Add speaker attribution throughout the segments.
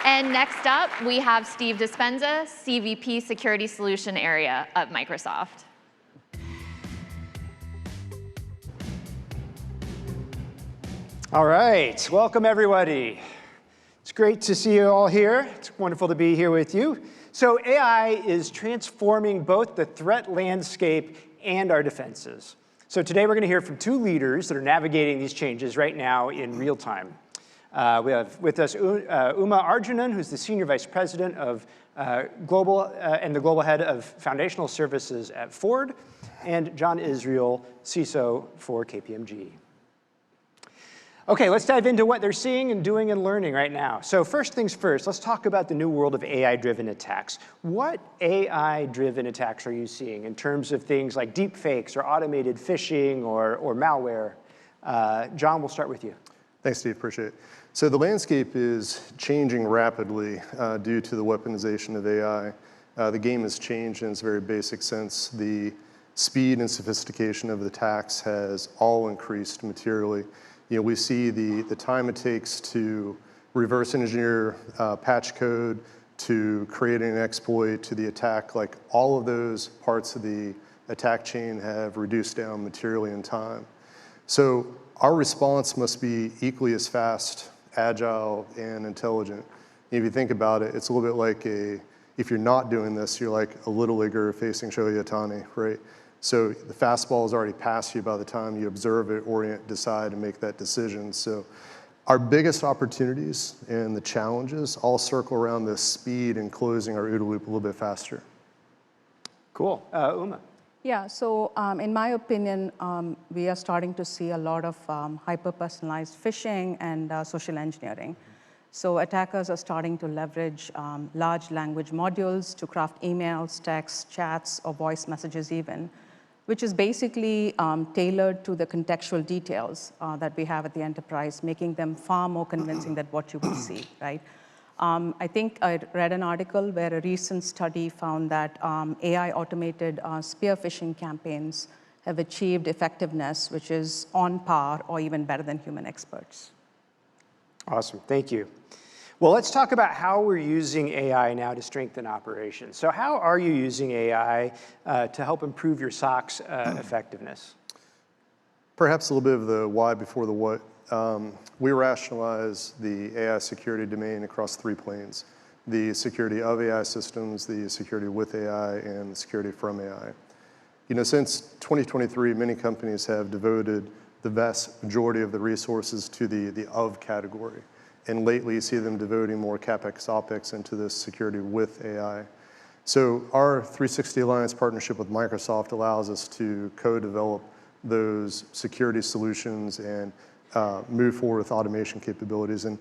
Speaker 1: And next up, we have Steve Dispenza, CVP Security Solution Area at Microsoft.
Speaker 2: All right, welcome everybody. It's great to see you all here. It's wonderful to be here with you. So AI is transforming both the threat landscape and our defenses. So today we're going to hear from two leaders that are navigating these changes right now in real time. We have with us Uma Arjunan, who's the Senior Vice President of Global and the Global Head of Foundational Services at Ford, and John Israel, CISO for KPMG. Okay, let's dive into what they're seeing and doing and learning right now. So first things first, let's talk about the new world of AI-driven attacks. What AI-driven attacks are you seeing in terms of things like deep fakes or automated phishing or malware? John, we'll start with you.
Speaker 3: Thanks, Steve, appreciate it. So the landscape is changing rapidly due to the weaponization of AI. The game has changed in its very basic sense. The speed and sophistication of the attacks has all increased materially. You know, we see the time it takes to reverse engineer patch code, to create an exploit, to the attack, like all of those parts of the attack chain have reduced down materially in time. So our response must be equally as fast, agile, and intelligent. If you think about it, it's a little bit like if you're not doing this, you're like a little leaguer facing Shohei Ohtani, right? So the fastball is already past you by the time you observe it, orient, decide, and make that decision. So our biggest opportunities and the challenges all circle around this speed and closing our OODA loop a little bit faster.
Speaker 2: Cool. Uma.
Speaker 4: Yeah, so in my opinion, we are starting to see a lot of hyper-personalized phishing and social engineering. So attackers are starting to leverage large language modules to craft emails, texts, chats, or voice messages even, which is basically tailored to the contextual details that we have at the enterprise, making them far more convincing than what you will see, right? I think I read an article where a recent study found that AI automated spear phishing campaigns have achieved effectiveness, which is on par or even better than human experts.
Speaker 2: Awesome, thank you. Well, let's talk about how we're using AI now to strengthen operations. So how are you using AI to help improve your SOC's effectiveness?
Speaker 3: Perhaps a little bit of the why before the what. We rationalize the AI security domain across 3 planes: the security of AI systems, the security with AI, and the security from AI. You know, since 2023, many companies have devoted the vast majority of the resources to the of category. And lately, you see them devoting more CapEx, OpEx into this security with AI. So our 360 Alliance partnership with Microsoft allows us to co-develop those security solutions and move forward with automation capabilities. And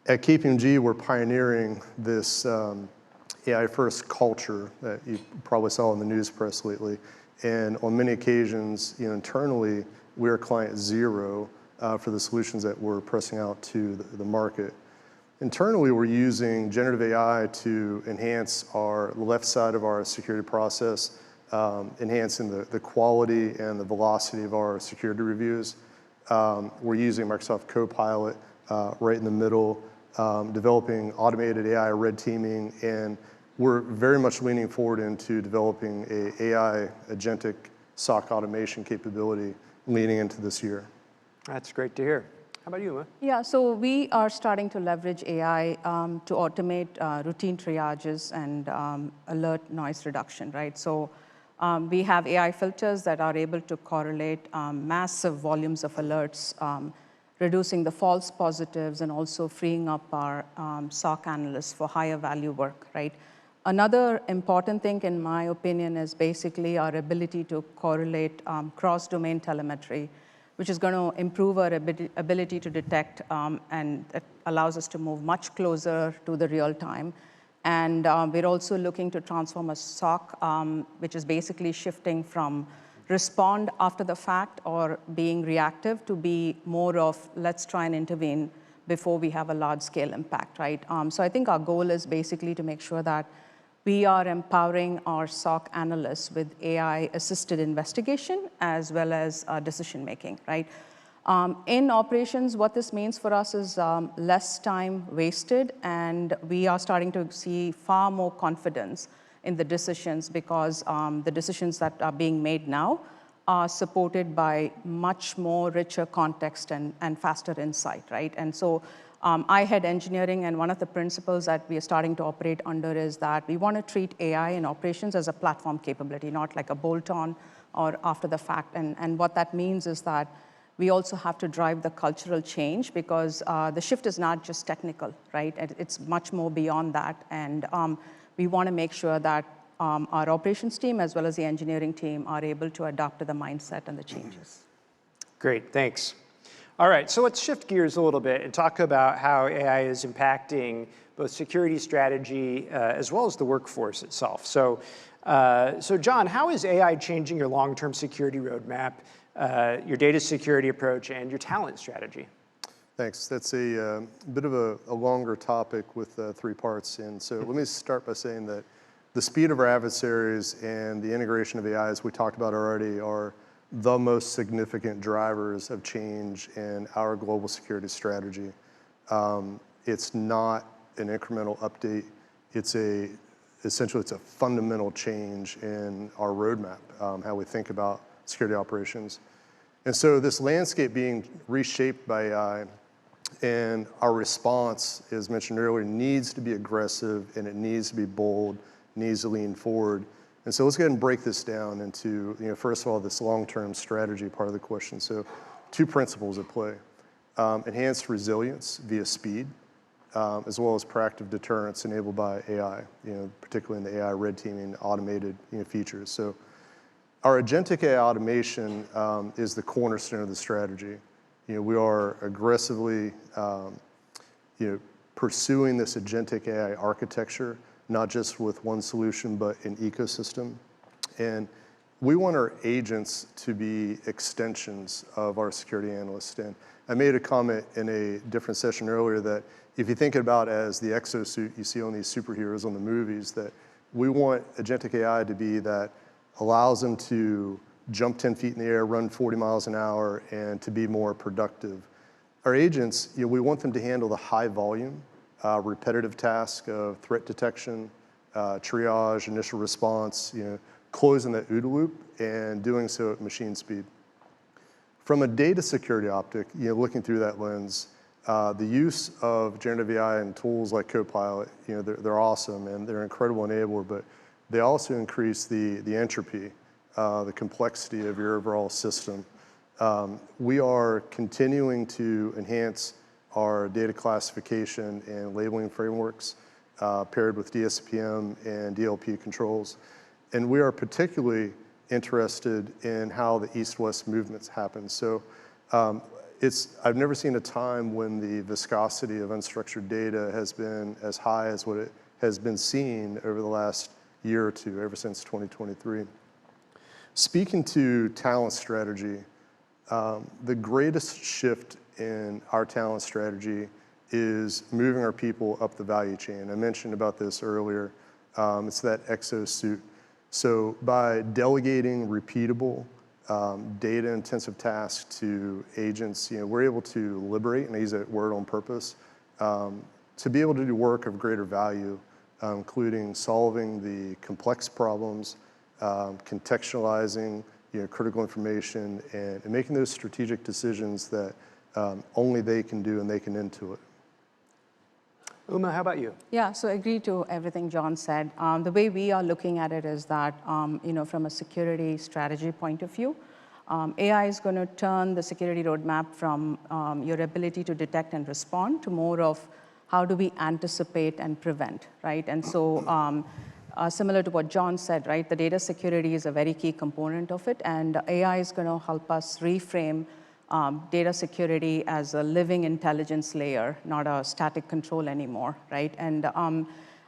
Speaker 3: at KPMG, we're pioneering this AI-first culture that you probably saw in the news press lately. And on many occasions, you know, internally, we're client zero for the solutions that we're pressing out to the market. Internally, we're using generative AI to enhance the left side of our security process, enhancing the quality and the velocity of our security reviews. We're using Microsoft Copilot right in the middle, developing automated AI red teaming, and we're very much leaning forward into developing an AI agentic SOC automation capability leading into this year.
Speaker 2: That's great to hear. How about you, Uma?
Speaker 4: Yeah, so we are starting to leverage AI to automate routine triages and alert noise reduction, right? So we have AI filters that are able to correlate massive volumes of alerts, reducing the false positives and also freeing up our SOC analysts for higher value work, right? Another important thing, in my opinion, is basically our ability to correlate cross-domain telemetry, which is going to improve our ability to detect, and it allows us to move much closer to the real time. And we're also looking to transform a SOC, which is basically shifting from respond after the fact or being reactive to be more of let's try and intervene before we have a large-scale impact, right? So I think our goal is basically to make sure that we are empowering our SOC analysts with AI-assisted investigation as well as decision-making, right? In operations, what this means for us is less time wasted, and we are starting to see far more confidence in the decisions because the decisions that are being made now are supported by much more richer context and faster insight, right? And so I head engineering, and one of the principles that we are starting to operate under is that we want to treat AI in operations as a platform capability, not like a bolt-on or after the fact. And what that means is that we also have to drive the cultural change because the shift is not just technical, right? It's much more beyond that. And we want to make sure that our operations team as well as the engineering team are able to adapt to the mindset and the changes.
Speaker 2: Great, thanks. All right, so let's shift gears a little bit and talk about how AI is impacting both security strategy as well as the workforce itself. So John, how is AI changing your long-term security roadmap, your data security approach, and your talent strategy?
Speaker 3: Thanks. That's a bit of a longer topic with 3 parts. And so let me start by saying that the speed of our adversaries and the integration of AI, as we talked about already, are the most significant drivers of change in our global security strategy. It's not an incremental update. Essentially, it's a fundamental change in our roadmap, how we think about security operations. And so this landscape being reshaped by AI and our response, as mentioned earlier, needs to be aggressive and it needs to be bold, needs to lean forward. And so let's go ahead and break this down into, first of all, this long-term strategy part of the question. So 2 principles at play. Enhanced resilience via speed, as well as proactive deterrence enabled by AI, particularly in the AI red teaming automated features. So our agentic AI automation is the cornerstone of the strategy. We are aggressively pursuing this agentic AI architecture, not just with one solution, but an ecosystem. And we want our agents to be extensions of our security analysts. And I made a comment in a different session earlier that if you think about it as the exosuit you see on these superheroes on the movies, that we want agentic AI to be that allows them to jump 10 feet in the air, run 40 miles an hour, and to be more productive. Our agents, we want them to handle the high volume, repetitive task of threat detection, triage, initial response, closing that OODA loop, and doing so at machine speed. From a data security optic, looking through that lens, the use of generative AI and tools like Copilot, they're awesome and they're an incredible enabler, but they also increase the entropy, the complexity of your overall system. We are continuing to enhance our data classification and labeling frameworks paired with DSPM and DLP controls. And we are particularly interested in how the east-west movements happen. So I've never seen a time when the viscosity of unstructured data has been as high as what it has been seen over the last year or two, ever since 2023. Speaking to talent strategy, the greatest shift in our talent strategy is moving our people up the value chain. I mentioned about this earlier. It's that exosuit. So by delegating repeatable, data-intensive tasks to agents, we're able to liberate, and I use that word on purpose, to be able to do work of greater value, including solving the complex problems, contextualizing critical information, and making those strategic decisions that only they can do and they can intuit.
Speaker 2: Uma, how about you?
Speaker 4: Yeah, so I agree to everything John said. The way we are looking at it is that, from a security strategy point of view, AI is going to turn the security roadmap from your ability to detect and respond to more of how do we anticipate and prevent, right? And so similar to what John said, right, the data security is a very key component of it, and AI is going to help us reframe data security as a living intelligence layer, not a static control anymore, right? And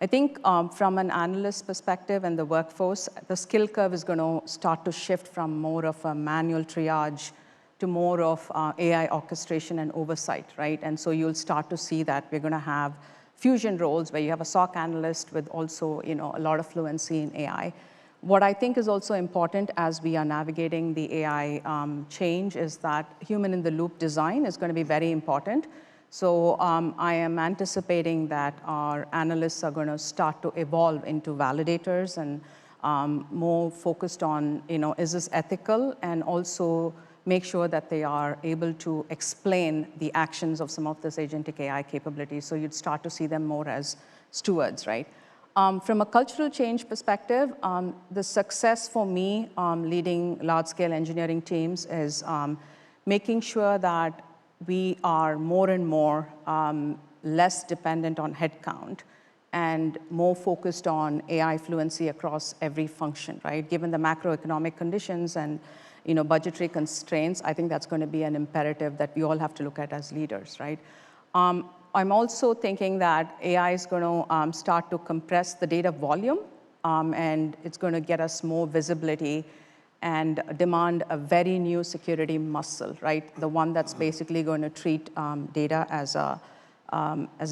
Speaker 4: I think from an analyst perspective and the workforce, the skill curve is going to start to shift from more of a manual triage to more of AI orchestration and oversight, right? And so you'll start to see that we're going to have fusion roles where you have a SOC analyst with also a lot of fluency in AI. What I think is also important as we are navigating the AI change is that human-in-the-loop design is going to be very important. So I am anticipating that our analysts are going to start to evolve into validators and more focused on, is this ethical, and also make sure that they are able to explain the actions of some of this agentic AI capabilities. So you'd start to see them more as stewards, right? From a cultural change perspective, the success for me leading large-scale engineering teams is making sure that we are more and more less dependent on headcount and more focused on AI fluency across every function, right? Given the macroeconomic conditions and budgetary constraints, I think that's going to be an imperative that we all have to look at as leaders, right? I'm also thinking that AI is going to start to compress the data volume, and it's going to get us more visibility and demand a very new security muscle, right? The one that's basically going to treat data as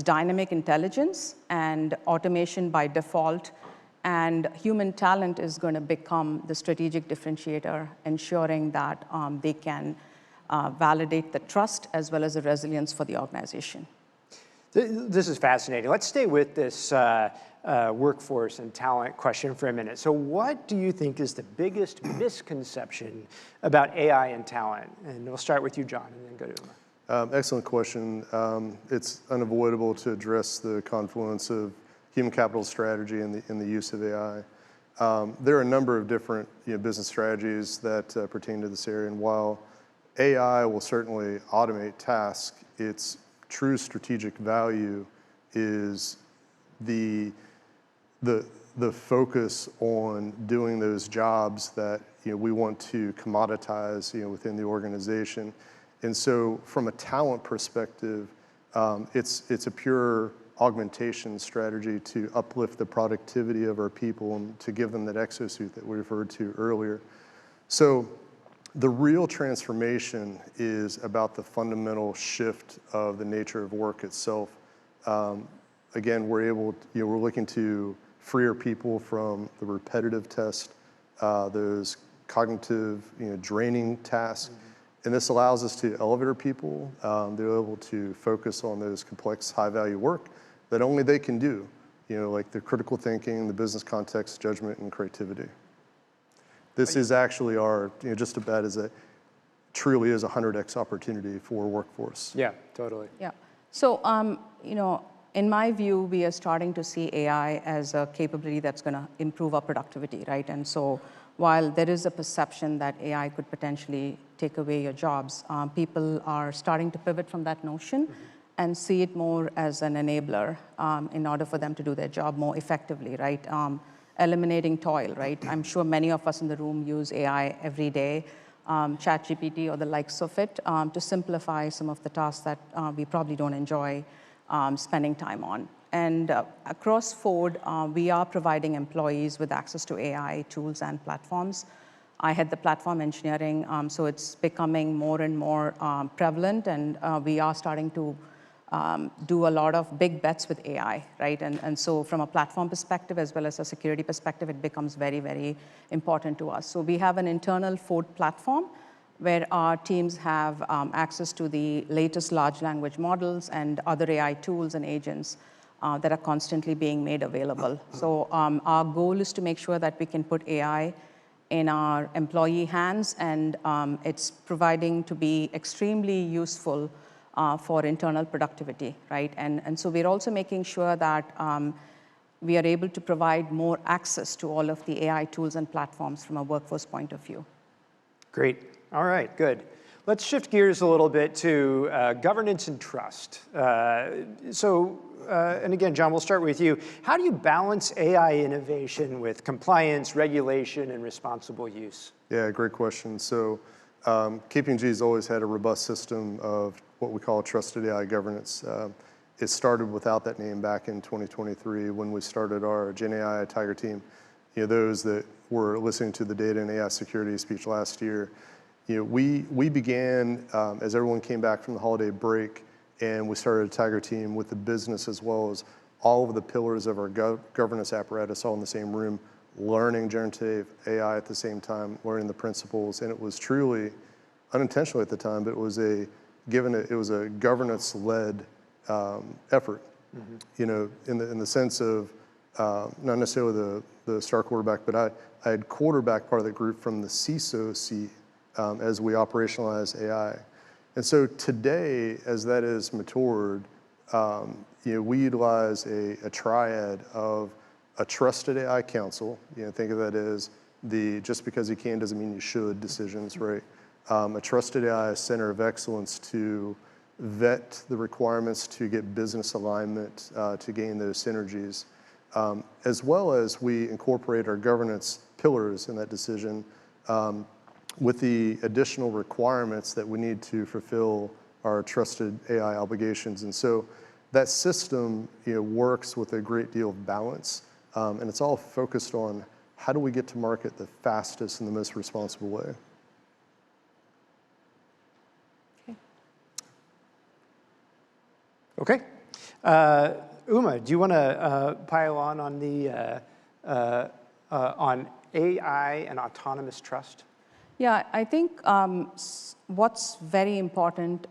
Speaker 4: dynamic intelligence and automation by default. And human talent is going to become the strategic differentiator, ensuring that they can validate the trust as well as the resilience for the organization.
Speaker 2: This is fascinating. Let's stay with this workforce and talent question for a minute. So what do you think is the biggest misconception about AI and talent? And we'll start with you, John, and then go to Umar.
Speaker 3: Excellent question. It's unavoidable to address the confluence of human capital strategy and the use of AI. There are a number of different business strategies that pertain to this area, and while AI will certainly automate tasks, its true strategic value is the focus on doing those jobs that we want to commoditize within the organization. And so from a talent perspective, it's a pure augmentation strategy to uplift the productivity of our people and to give them that exosuit that we referred to earlier. So the real transformation is about the fundamental shift of the nature of work itself. Again, we're looking to free our people from the repetitive test, those cognitive, draining tasks. And this allows us to elevate our people. They're able to focus on those complex, high-value work that only they can do, like the critical thinking, the business context, judgment, and creativity. This is actually our, just about as it truly is a 100x opportunity for workforce.
Speaker 2: Yeah, totally.
Speaker 4: Yeah. So, in my view, we are starting to see AI as a capability that's going to improve our productivity, right? And so while there is a perception that AI could potentially take away your jobs, people are starting to pivot from that notion and see it more as an enabler in order for them to do their job more effectively, right? Eliminating toil, right? I'm sure many of us in the room use AI every day, ChatGPT or the likes of it, to simplify some of the tasks that we probably don't enjoy spending time on. And across Ford, we are providing employees with access to AI tools and platforms. I head the platform engineering, so it's becoming more and more prevalent, and we are starting to do a lot of big bets with AI, right? And so from a platform perspective as well as a security perspective, it becomes very, very important to us. So we have an internal Ford platform where our teams have access to the latest large language models and other AI tools and agents that are constantly being made available. So our goal is to make sure that we can put AI in our employee hands, and it's proving to be extremely useful for internal productivity, right? And so we're also making sure that we are able to provide more access to all of the AI tools and platforms from a workforce point of view.
Speaker 2: Great. All right, good. Let's shift gears a little bit to governance and trust. And again, John, we'll start with you. How do you balance AI innovation with compliance, regulation, and responsible use?
Speaker 3: Yeah, great question. So KPMG has always had a robust system of what we call trusted AI governance. It started without that name back in 2023 when we started our Gen AI Tiger team. Those that were listening to the data and AI security speech last year, we began as everyone came back from the holiday break, and we started a Tiger team with the business as well as all of the pillars of our governance apparatus all in the same room, learning generative AI at the same time, learning the principles, and it was truly unintentional at the time, but it was a governance-led effort. You know, in the sense of not necessarily the star quarterback, but I had quarterback part of the group from the CISO seat as we operationalize AI. And so today, as that is matured, you know, we utilize a triad of a trusted AI council. You know, think of that as the just because you can doesn't mean you should decisions, right? A trusted AI center of excellence to vet the requirements to get business alignment to gain those synergies, as well as we incorporate our governance pillars in that decision with the additional requirements that we need to fulfill our trusted AI obligations. And so that system, you know, works with a great deal of balance, and it's all focused on how do we get to market the fastest and the most responsible way.
Speaker 2: Okay. Uma, do you want to pile on the on AI and autonomous trust?
Speaker 4: Yeah, I think what's very important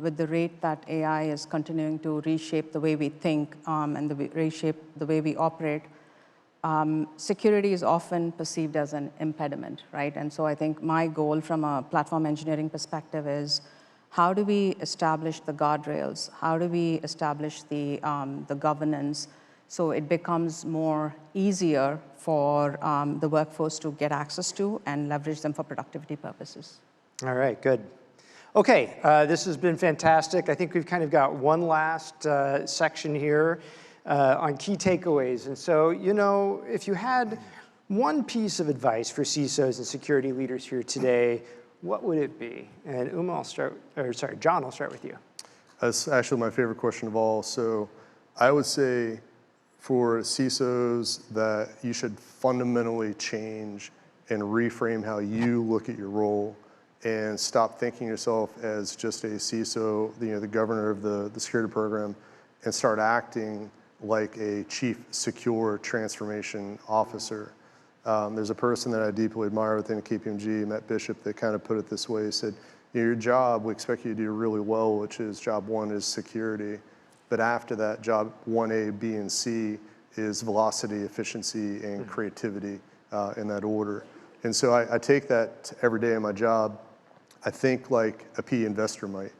Speaker 4: with the rate that AI is continuing to reshape the way we think and reshape the way we operate, security is often perceived as an impediment, right? And so I think my goal from a platform engineering perspective is how do we establish the guardrails? How do we establish the governance so it becomes more easier for the workforce to get access to and leverage them for productivity purposes?
Speaker 2: All right, good. Okay, this has been fantastic. I think we've kind of got one last section here on key takeaways. And so, you know, if you had one piece of advice for CISOs and security leaders here today, what would it be? And Uma, John, I'll start with you.
Speaker 3: That's actually my favorite question of all. So I would say for CISOs that you should fundamentally change and reframe how you look at your role and stop thinking yourself as just a CISO, you know, the governor of the security program, and start acting like a chief secure transformation officer. There's a person that I deeply admire within KPMG, Matt Bishop, that kind of put it this way. He said, your job, we expect you to do really well, which is job one is security. But after that, job 1A, B, and C is velocity, efficiency, and creativity in that order. And so I take that every day in my job. I think like a PE investor might.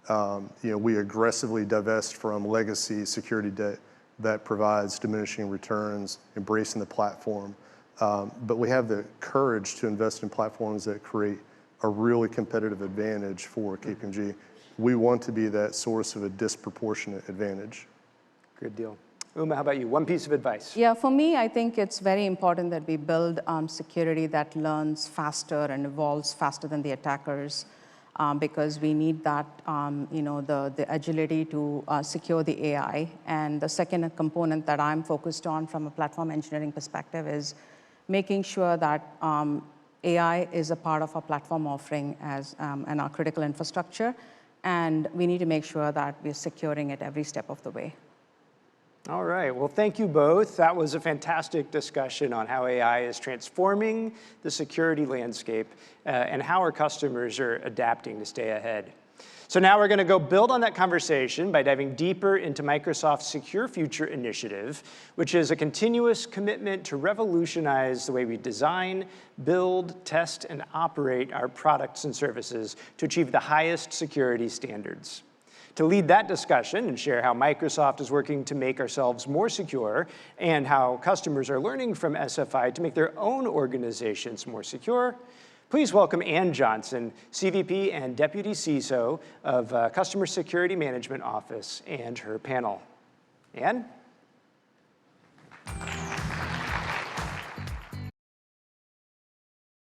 Speaker 3: You know, we aggressively divest from legacy security debt that provides diminishing returns, embracing the platform. But we have the courage to invest in platforms that create a really competitive advantage for KPMG. We want to be that source of a disproportionate advantage.
Speaker 2: Good deal. Uma, how about you? One piece of advice.
Speaker 4: Yeah, for me, I think it's very important that we build security that learns faster and evolves faster than the attackers, because we need that, you know, the agility to secure the AI. And the second component that I'm focused on from a platform engineering perspective is making sure that AI is a part of our platform offering and our critical infrastructure. And we need to make sure that we're securing it every step of the way.
Speaker 2: All right, well, thank you both. That was a fantastic discussion on how AI is transforming the security landscape and how our customers are adapting to stay ahead. So now we're going to go build on that conversation by diving deeper into Microsoft's Secure Future initiative, which is a continuous commitment to revolutionize the way we design, build, test, and operate our products and services to achieve the highest security standards. To lead that discussion and share how Microsoft is working to make ourselves more secure and how customers are learning from SFI to make their own organizations more secure, please welcome Ann Johnson, CVP and Deputy CISO of Customer Security Management Office, and her panel. Ann?